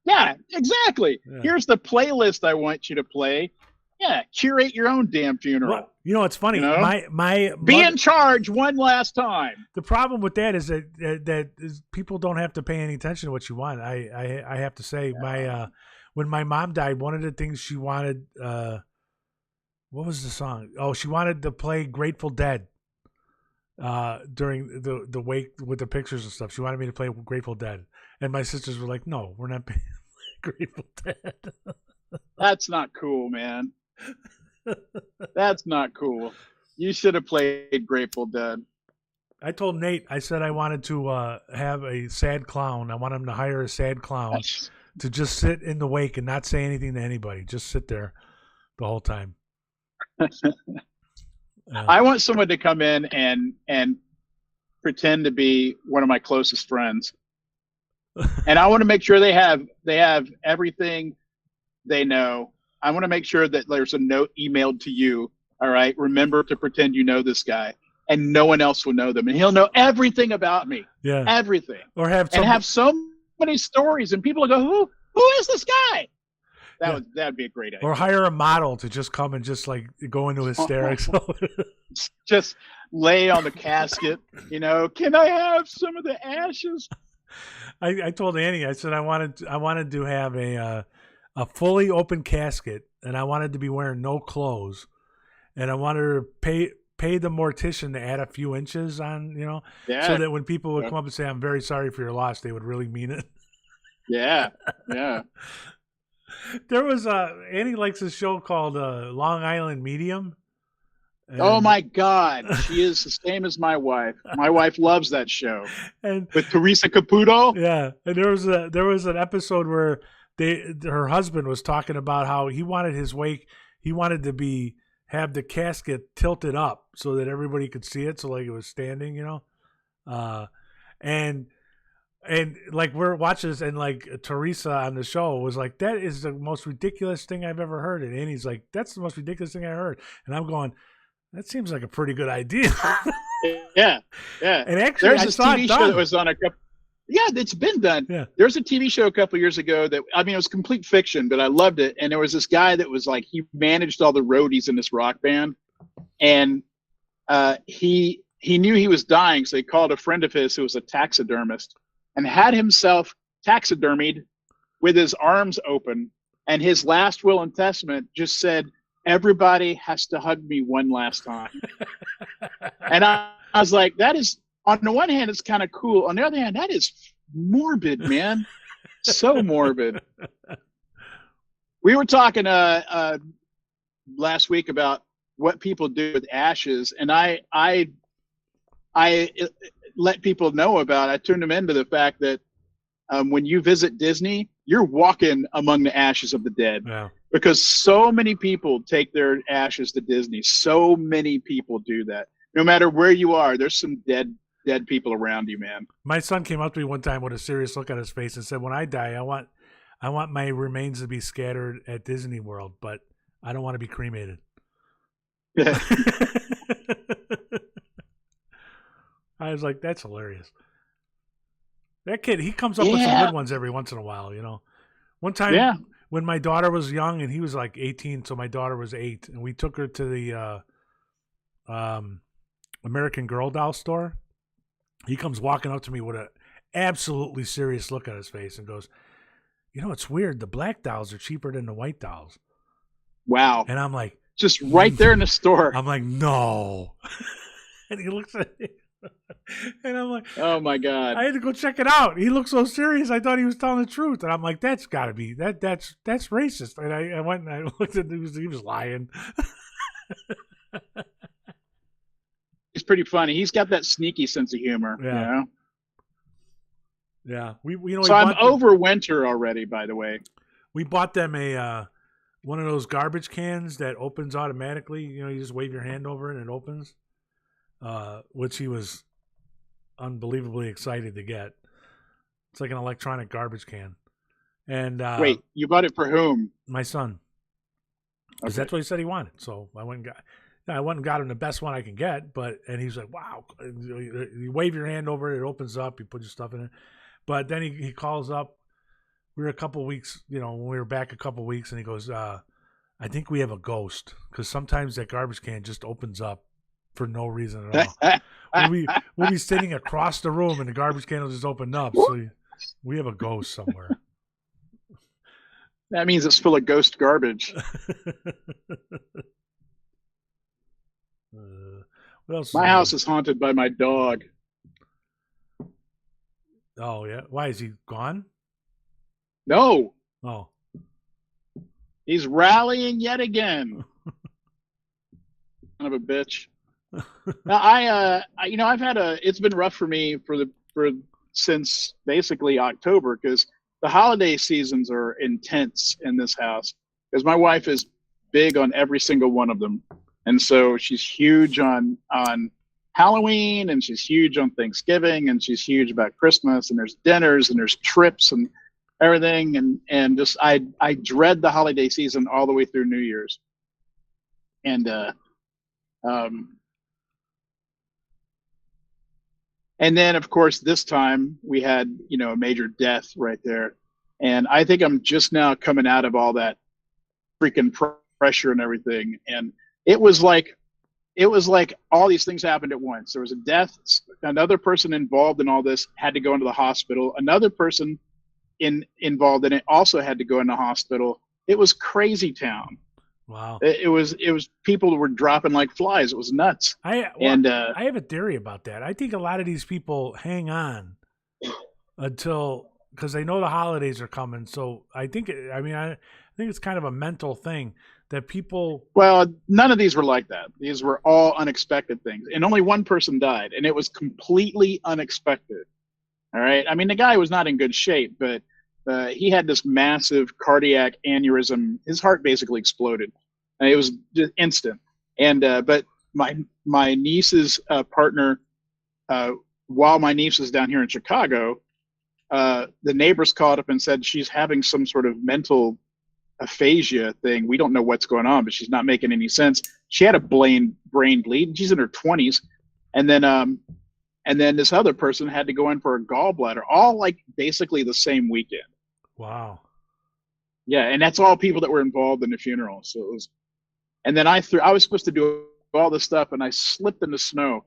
Yeah, exactly. Yeah. Here's the playlist I want you to play. Yeah, curate your own damn funeral. Well, you know, it's funny. You know? My be in charge one last time. The problem with that is that people don't have to pay any attention to what you want. I have to say, when my mom died, one of the things she wanted, what was the song? Oh, she wanted to play Grateful Dead during the wake with the pictures and stuff. She wanted me to play Grateful Dead, and my sisters were like, "No, we're not playing Grateful Dead." That's not cool, man. That's not cool. You should have played Grateful Dead. I told Nate, I said I wanted to have a sad clown. I want him to hire a sad clown to just sit in the wake and not say anything to anybody. Just sit there the whole time. I want someone to come in and pretend to be one of my closest friends. And I want to make sure they have everything they know. I want to make sure that there's a note emailed to you. All right. Remember to pretend you know this guy, and no one else will know them. And he'll know everything about me. Yeah. Everything. Or have so many stories, and people will go, who is this guy? That'd be a great idea. Or hire a model to just come and just like go into hysterics. Just lay on the casket, can I have some of the ashes? I told Annie, I said I wanted to have a fully open casket, and I wanted to be wearing no clothes, and I wanted to pay the mortician to add a few inches on, so that when people would come up and say, "I'm very sorry for your loss," they would really mean it. Yeah. There was Annie likes a show called Long Island Medium. Oh my God, she is the same as my wife. My wife loves that show. And with Teresa Caputo. Yeah, and there was an episode where her husband was talking about how he wanted his wake. He wanted to have the casket tilted up so that everybody could see it, so like it was standing, and like we're watching this, and like Teresa on the show was like, "That is the most ridiculous thing I've ever heard." And Annie's like, "That's the most ridiculous thing I heard." And I'm going, "That seems like a pretty good idea." Yeah. And actually, there's this TV show that was on a couple. Yeah, it's been done. Yeah. There's a TV show a couple years ago that, it was complete fiction, but I loved it. And there was this guy that was like, he managed all the roadies in this rock band, and he knew he was dying, so he called a friend of his who was a taxidermist and had himself taxidermied with his arms open. And his last will and testament just said, "Everybody has to hug me one last time." And I was like, that is, on the one hand, it's kind of cool. On the other hand, that is morbid, man. So morbid. We were talking last week about what people do with ashes, and I let people know I turned them into the fact that when you visit Disney, you're walking among the ashes of the dead. Yeah. Because so many people take their ashes to Disney. So many people do that. No matter where you are, there's some dead people around you, man. My son came up to me one time with a serious look on his face and said, "When I die, I want my remains to be scattered at Disney World, but I don't want to be cremated." Yeah. I was like, "That's hilarious." That kid, he comes up with some good ones every once in a while, One time when my daughter was young, and he was like 18, so my daughter was 8, and we took her to the American Girl doll store. He comes walking up to me with an absolutely serious look on his face and goes, "It's weird. The black dolls are cheaper than the white dolls." Wow. And I'm like, just right there in the store. I'm like, "No." And he looks at me. And I'm like, oh my God. I had to go check it out. He looked so serious. I thought he was telling the truth. And I'm like, that's got to be, that's racist. And I went and I looked at him. He was lying. He's pretty funny. He's got that sneaky sense of humor. Yeah. You know? Yeah. So I'm over winter already, by the way. We bought them one of those garbage cans that opens automatically. You know, you just wave your hand over it and it opens, which he was unbelievably excited to get. It's like an electronic garbage can. And wait, you bought it for whom? My son. Because that's what he said he wanted. So I went and got him the best one I can get. And he's like, wow. You wave your hand over it, it opens up, you put your stuff in it. But then he calls up. We were a couple weeks, you know, when we were back a couple weeks, and he goes, I think we have a ghost, because sometimes that garbage can just opens up for no reason at all. we'll be sitting across the room and the garbage can will just open up. So we have a ghost somewhere. That means it's full of ghost garbage. What else? My house is haunted by my dog. Oh, yeah. Why, is he gone? No. Oh. He's rallying yet again. Son of a bitch. Now, I've had it's been rough for me since basically October, because the holiday seasons are intense in this house, because my wife is big on every single one of them. And so she's huge on Halloween, and she's huge on Thanksgiving, and she's huge about Christmas, and there's dinners and there's trips and everything. And just, I dread the holiday season all the way through New Year's. And then of course this time we had, a major death right there. And I think I'm just now coming out of all that freaking pressure and everything. And it was like all these things happened at once. There was a death. Another person involved in all this had to go into the hospital. Another person involved in it also had to go in the hospital. It was crazy town. Wow. It was people were dropping like flies. It was nuts. I have a theory about that. I think a lot of these people hang on because they know the holidays are coming. So I think it's kind of a mental thing that people. Well, none of these were like that. These were all unexpected things, and only one person died, and it was completely unexpected. All right. I mean, the guy was not in good shape, but he had this massive cardiac aneurysm. His heart basically exploded. It was just instant. And but my niece's partner, while my niece was down here in Chicago, the neighbors called up and said she's having some sort of mental aphasia thing. We don't know what's going on, but she's not making any sense. She had a brain bleed. She's in her 20s, and then this other person had to go in for a gallbladder, all like basically the same weekend. Wow. Yeah, and that's all people that were involved in the funeral. So it was, and then I was supposed to do all this stuff, and I slipped in the snow.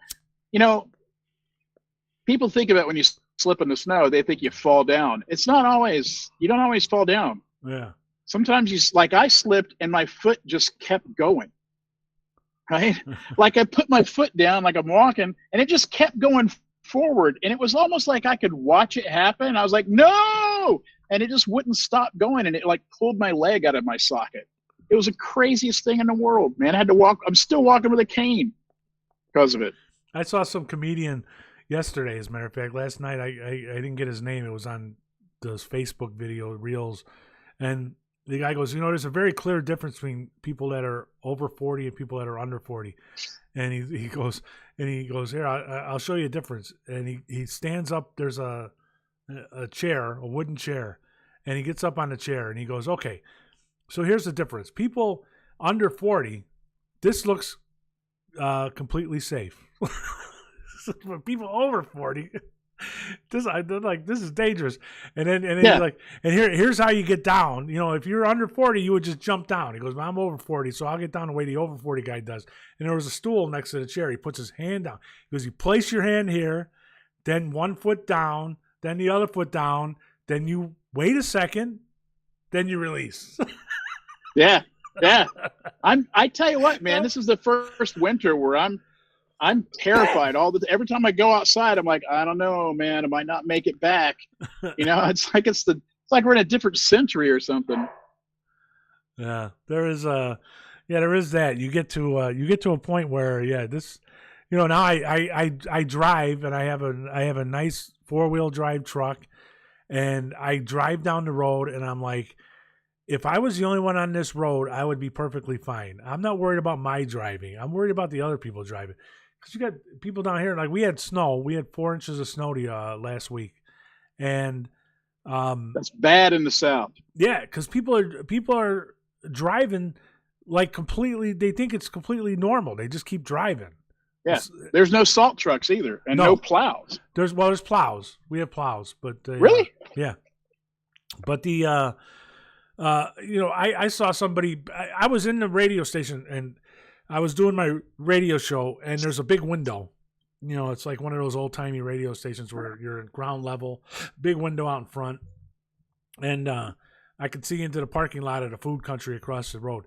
People think of it when you slip in the snow, they think you fall down. It's not always. You don't always fall down. Yeah. Sometimes I slipped and my foot just kept going. Right? Like I put my foot down, like I'm walking, and it just kept going forward. And it was almost like I could watch it happen. I was like, no! And it just wouldn't stop going. And it like pulled my leg out of my socket. It was the craziest thing in the world, man. I had to walk. I'm still walking with a cane because of it. I saw some comedian yesterday, as a matter of fact. Last night, I didn't get his name. It was on those Facebook video reels. And the guy goes, there's a very clear difference between people that are over 40 and people that are under 40. And he goes, here, I'll show you a difference. And he stands up. There's a chair, a wooden chair. And he gets up on the chair and he goes, okay, so here's the difference. People under 40, this looks completely safe. For people over 40, this is dangerous. And then he's like, and here's how you get down. If you're under 40, you would just jump down. He goes, well, I'm over 40, so I'll get down the way the over 40 guy does. And there was a stool next to the chair. He puts his hand down. He goes, you place your hand here, then one foot down, then the other foot down, then you wait a second, then you release. Yeah. I tell you what, man, this is the first winter where I'm I'm terrified every time I go outside. I'm like, I don't know, man. I might not make it back. It's like we're in a different century or something. Yeah, there is that. You get to a point where this, now I drive, and I have a nice 4-wheel drive truck, and I drive down the road, and I'm like, if I was the only one on this road, I would be perfectly fine. I'm not worried about my driving. I'm worried about the other people driving. Because you got people down here, like we had snow. We had 4 inches of snow last week. And that's bad in the South. Yeah, because people are driving like completely, they think it's completely normal. They just keep driving. Yeah, there's no salt trucks either, and no plows. There's plows. We have plows, but really? Yeah. But the I saw somebody. I was in the radio station, and I was doing my radio show, and there's a big window. It's like one of those old-timey radio stations where you're at ground level, big window out in front, and I could see into the parking lot of the food country across the road.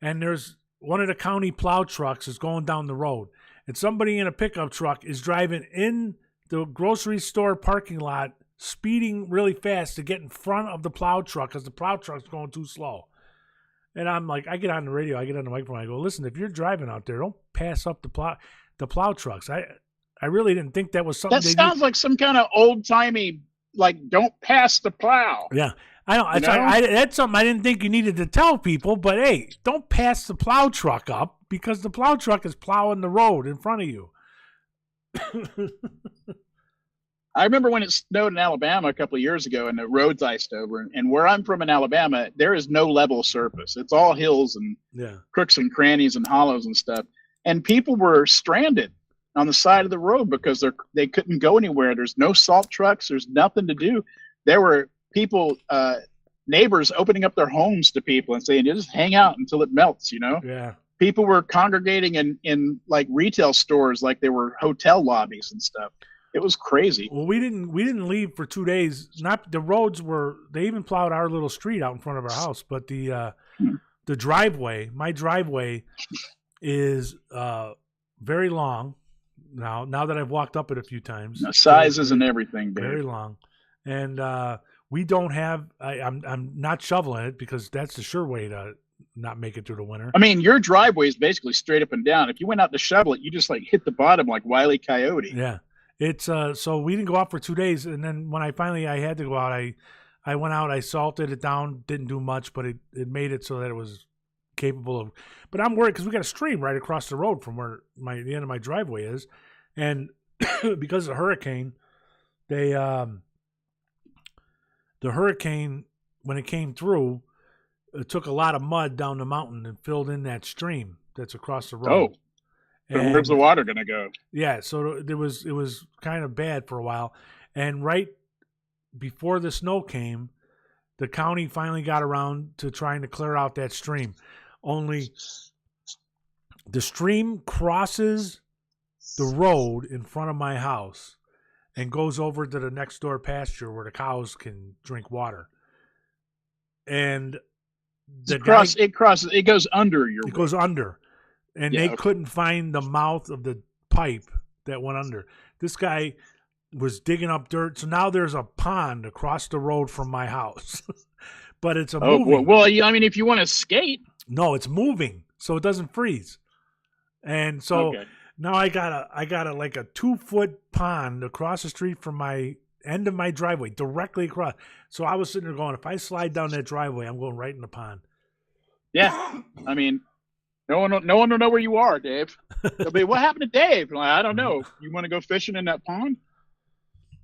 And there's one of the county plow trucks is going down the road, and somebody in a pickup truck is driving in the grocery store parking lot, speeding really fast to get in front of the plow truck because the plow truck's going too slow. And I'm like, I get on the radio, I get on the microphone, I go, listen, if you're driving out there, don't pass up the plow trucks. I really didn't think that was something. That sounds like some kind of old timey, like, don't pass the plow. Yeah, I know. That's something I didn't think you needed to tell people. But hey, don't pass the plow truck up because the plow truck is plowing the road in front of you. I remember when it snowed in Alabama a couple of years ago and the roads iced over. And where I'm from in Alabama, there is no level surface. It's all hills and crooks and crannies and hollows and stuff. And people were stranded on the side of the road because they couldn't go anywhere. There's no salt trucks. There's nothing to do. There were people, neighbors opening up their homes to people and saying, just hang out until it melts, Yeah. People were congregating in like retail stores like they were hotel lobbies and stuff. It was crazy. Well, we didn't leave for 2 days. Not the roads they even plowed our little street out in front of our house, but the driveway, my driveway is very long now that I've walked up it a few times. Sizes and everything, Dave. Very long. And we don't have I'm not shoveling it because that's the sure way to not make it through the winter. I mean, your driveway is basically straight up and down. If you went out to shovel it, you just like hit the bottom like Wile E. Coyote. Yeah. It's so we didn't go out for 2 days, and then when I had to go out, I went out, I salted it down, didn't do much, but it made it so that it was capable of. But I'm worried because we got a stream right across the road from where the end of my driveway is, and because of the hurricane, the hurricane when it came through, it took a lot of mud down the mountain and filled in that stream that's across the road. Oh. And where's the water going to go? Yeah, so it was kind of bad for a while. And right before the snow came, the county finally got around to trying to clear out that stream. Only the stream crosses the road in front of my house and goes over to the next door pasture where the cows can drink water. And it goes under your. It goes under. And they couldn't find the mouth of the pipe that went under. This guy was digging up dirt. So now there's a pond across the road from my house. But it's moving. Well, I mean, if you want to skate. No, it's moving. So it doesn't freeze. And so now I got a like a 2-foot pond across the street from my end of my driveway, directly across. So I was sitting there going, if I slide down that driveway, I'm going right in the pond. Yeah. I mean, No one will know where you are, Dave. They'll be, what happened to Dave? Like, I don't know. You want to go fishing in that pond?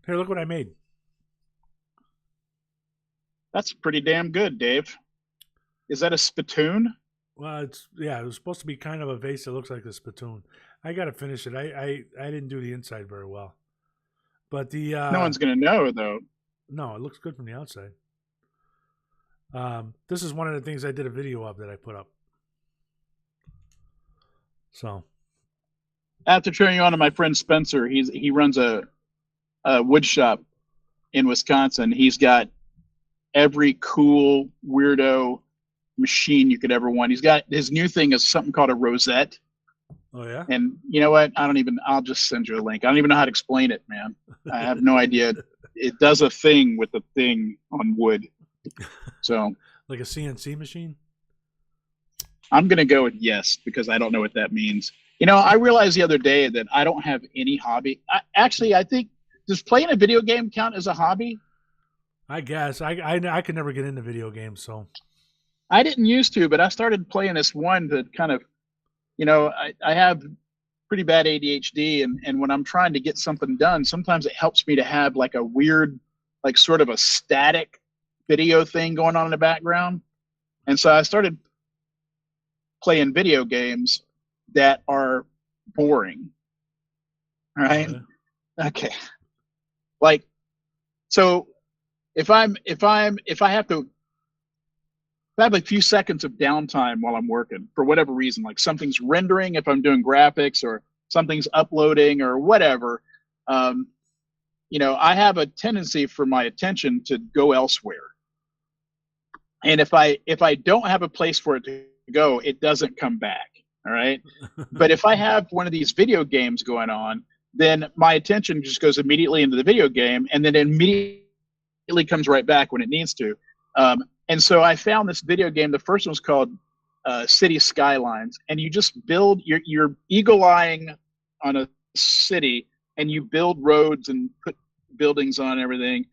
Here, look what I made. That's pretty damn good, Dave. Is that a spittoon? Well, it was supposed to be kind of a vase that looks like a spittoon. I got to finish it. I didn't do the inside very well. But no one's going to know, though. No, it looks good from the outside. This is one of the things I did a video of that I put up. So, I have to turn you on to my friend Spencer. He runs a wood shop in Wisconsin. He's got every cool weirdo machine you could ever want. He's got his new thing is something called a rosette, Oh yeah. And you know what? I'll just send you a link. I don't even know how to explain it, man. I have no idea. It does a thing with the thing on wood. So like a CNC machine? I'm going to go with yes, because I don't know what that means. I realized the other day that I don't have any hobby. I think, does playing a video game count as a hobby? I guess. I could never get into video games, so. I didn't used to, but I started playing this one that kind of, I have pretty bad ADHD, and when I'm trying to get something done, sometimes it helps me to have like a weird, like sort of a static video thing going on in the background. And so I started playing video games that are boring. Right? Okay. Like, so if I have a few seconds of downtime while I'm working for whatever reason, like something's rendering if I'm doing graphics or something's uploading or whatever, I have a tendency for my attention to go elsewhere. And if I don't have a place for it to go, it doesn't come back. All right. But if I have one of these video games going on, then my attention just goes immediately into the video game, and then immediately comes right back when it needs to. And so I found this video game. The first one was called City Skylines, and you just build. You're eagle-eyeing on a city, and you build roads and put buildings on everything.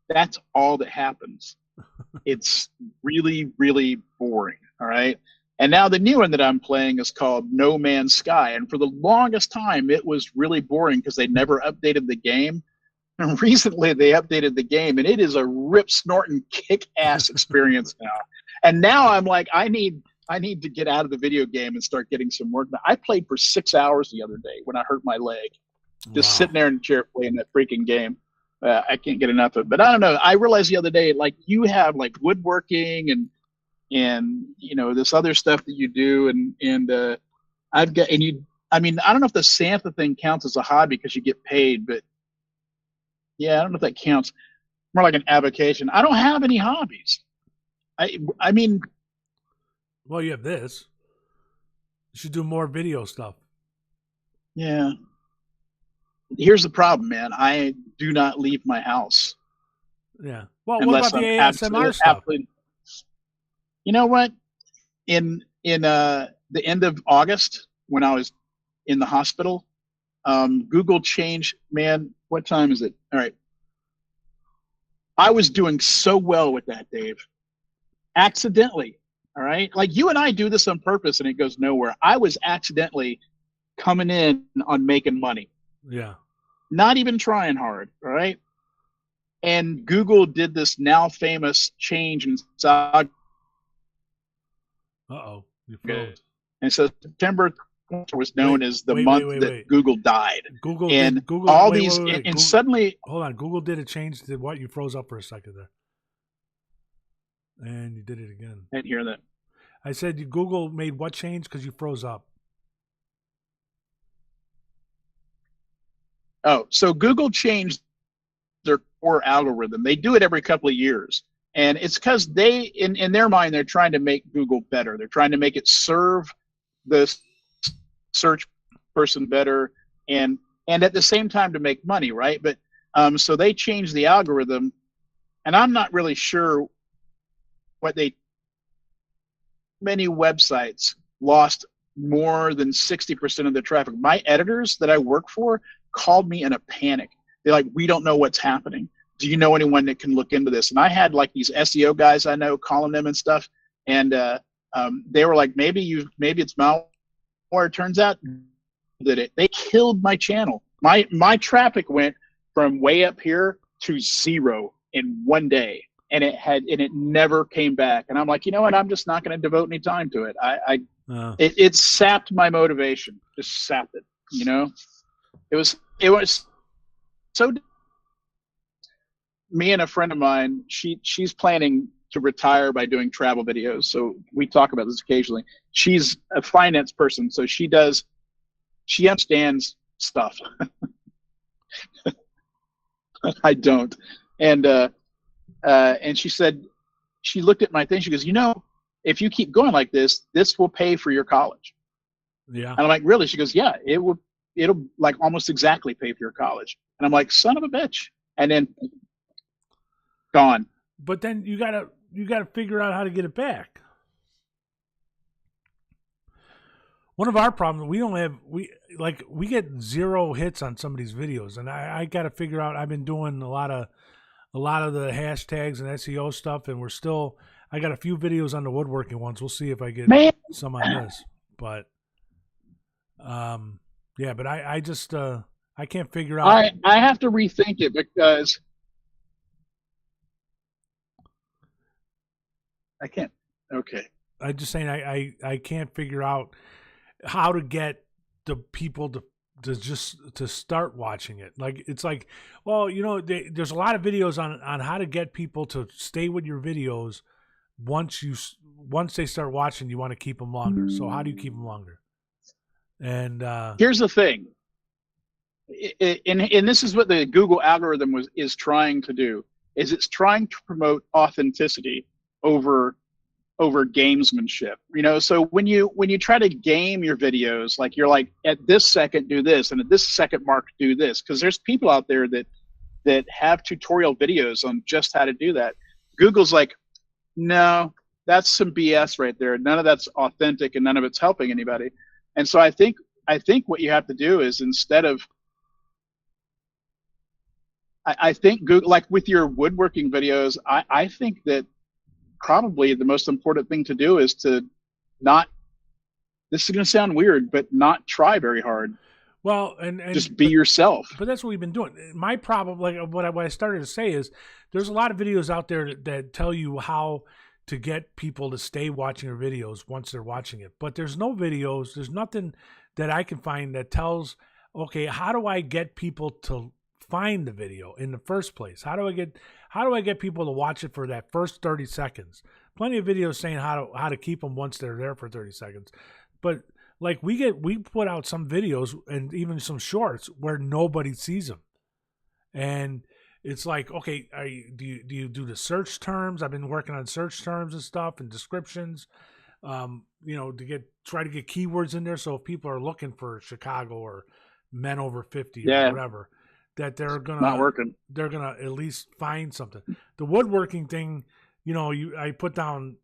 That's all that happens. It's really, really boring. All right. And now the new one that I'm playing is called No Man's Sky, and for the longest time it was really boring because they never updated the game. And recently they updated the game, and it is a rip-snorting, kick-ass experience now. And now I'm like, I need to get out of the video game and start getting some work. I played for 6 hours the other day when I hurt my leg, just sitting there in the chair playing that freaking game. I can't get enough of it. But I don't know. I realized the other day, like, you have like woodworking and this other stuff that you do, and I've got, and you. I mean, I don't know if the Santa thing counts as a hobby because you get paid, but yeah, I don't know if that counts. More like an avocation. I don't have any hobbies. I mean, well, you have this. You should do more video stuff. Yeah. Here's the problem, man. I do not leave my house. Yeah. Well, what about the ASMR stuff? Absolutely. You know what? In the end of August, when I was in the hospital, Google changed. Man, what time is it? All right. I was doing so well with that, Dave. Accidentally. All right. Like, you and I do this on purpose and it goes nowhere. I was accidentally coming in on making money. Yeah. Not even trying hard. All right. And Google did this now famous change in algorithm. Uh-oh. You froze. And so September was known as the month that Google died. Google and did, Google, all wait, these, wait, wait. and Google, suddenly, hold on. Google did a change to what? You froze up for a second there, and you did it again. I didn't hear that. I said Google made what change because you froze up. Oh, so Google changed their core algorithm. They do it every couple of years. And it's because they, in their mind, they're trying to make Google better. They're trying to make it serve the search person better, and at the same time to make money, right? But so they changed the algorithm, and I'm not really sure what many websites lost more than 60% of their traffic. My editors that I work for called me in a panic. They're like, we don't know what's happening. Do you know anyone that can look into this? And I had like these SEO guys I know calling them and stuff, and they were like, maybe it's malware. It turns out that they killed my channel. My traffic went from way up here to 0 in one day, and it never came back. And I'm like, you know what? I'm just not going to devote any time to it. It sapped my motivation. Just sapped it. You know, it was so. Me and a friend of mine, she's planning to retire by doing travel videos. So we talk about this occasionally. She's a finance person, so she understands stuff. I don't. And she said, she looked at my thing. She goes, if you keep going like this will pay for your college. Yeah. And I'm like, really? She goes, yeah, it'll like almost exactly pay for your college. And I'm like, son of a bitch. And then gone. But then you gotta figure out how to get it back. One of our problems, we get 0 hits on some of these videos, and I got to figure out. I've been doing a lot of the hashtags and SEO stuff, and I got a few videos on the woodworking ones. We'll see if I get some on this, but yeah, but I just I can't figure out. I have to rethink it because I can't. Okay. I'm just saying I can't figure out how to get the people to start watching it. Like, it's like, well, there's a lot of videos on how to get people to stay with your videos. Once they start watching, you want to keep them longer. So how do you keep them longer? And here's the thing. And this is what the Google algorithm is trying to do, is it's trying to promote authenticity over gamesmanship. So when you try to game your videos, like you're like, at this second do this, and at this second mark do this, because there's people out there that have tutorial videos on just how to do that. Google's like, no, that's some BS right there. None of that's authentic, and none of it's helping anybody. And so I think what you have to do is, instead of, I think Google, like with your woodworking videos, I think that probably the most important thing to do is to not, this is going to sound weird, but not try very hard. Well, and just be yourself. But that's what we've been doing. My problem, like what I started to say, is there's a lot of videos out there that tell you how to get people to stay watching your videos once they're watching it. But there's nothing that I can find that tells, okay, how do I get people to find the video in the first place? How do I get people to watch it for that first 30 seconds? Plenty of videos saying how to keep them once they're there for 30 seconds. But like we put out some videos and even some shorts where nobody sees them. And it's like, okay, do you do the search terms? I've been working on search terms and stuff and descriptions, to try to get keywords in there. So if people are looking for Chicago or men over 50 or whatever, that they're gonna at least find something. The woodworking thing, I put down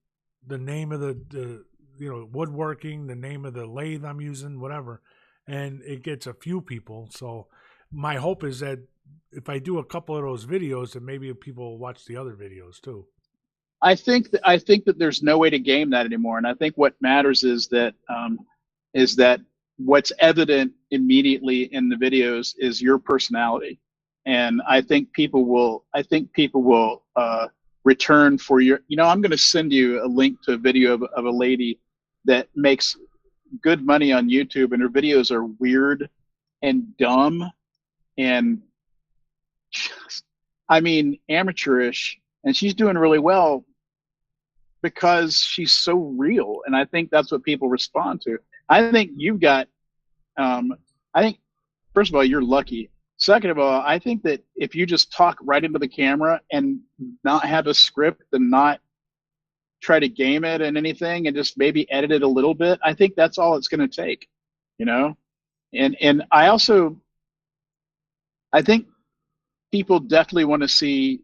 the name of the woodworking, the name of the lathe I'm using, whatever, and it gets a few people. So my hope is that if I do a couple of those videos, then maybe people will watch the other videos too. I think that there's no way to game that anymore, and I think what matters is that what's evident immediately in the videos is your personality. And I think people will return for your, I'm going to send you a link to a video of a lady that makes good money on YouTube, and her videos are weird and dumb and just, amateurish, and she's doing really well because she's so real. And I think that's what people respond to. I think you've got, first of all, you're lucky. Second of all, I think that if you just talk right into the camera and not have a script and not try to game it and anything and just maybe edit it a little bit, I think that's all it's going to take, And I think people definitely want to see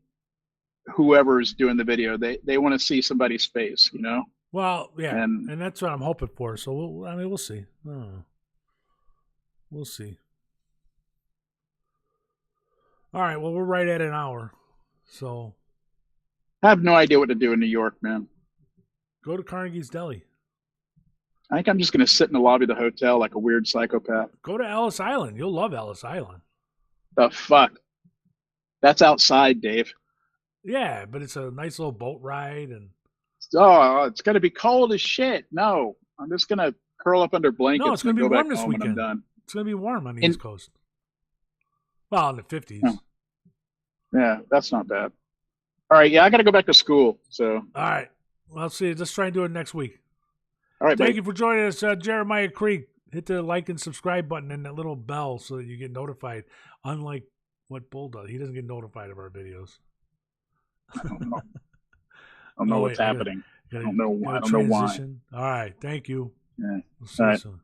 whoever's doing the video. They want to see somebody's face, Well, yeah, and that's what I'm hoping for. So we'll see. We'll see. All right. Well, we're right at an hour, so I have no idea what to do in New York, man. Go to Carnegie's Deli. I think I'm just going to sit in the lobby of the hotel like a weird psychopath. Go to Ellis Island. You'll love Ellis Island. The fuck? That's outside, Dave. Yeah, but it's a nice little boat ride, and it's going to be cold as shit. No, I'm just going to curl up under blankets. No, it's going to be warm this weekend. I'm done. It's going to be warm on the East Coast. Well, in the 50s. Oh. Yeah, that's not bad. All right, I got to go back to school. So. All right. Well, let's see. Let's try and do it next week. All right, Thank you for joining us, Jeremiah Creek. Hit the like and subscribe button and that little bell so that you get notified. Unlike what Bull does, he doesn't get notified of our videos. I don't know what's happening. I don't know why. All right. Thank you. Yeah. We'll see you soon.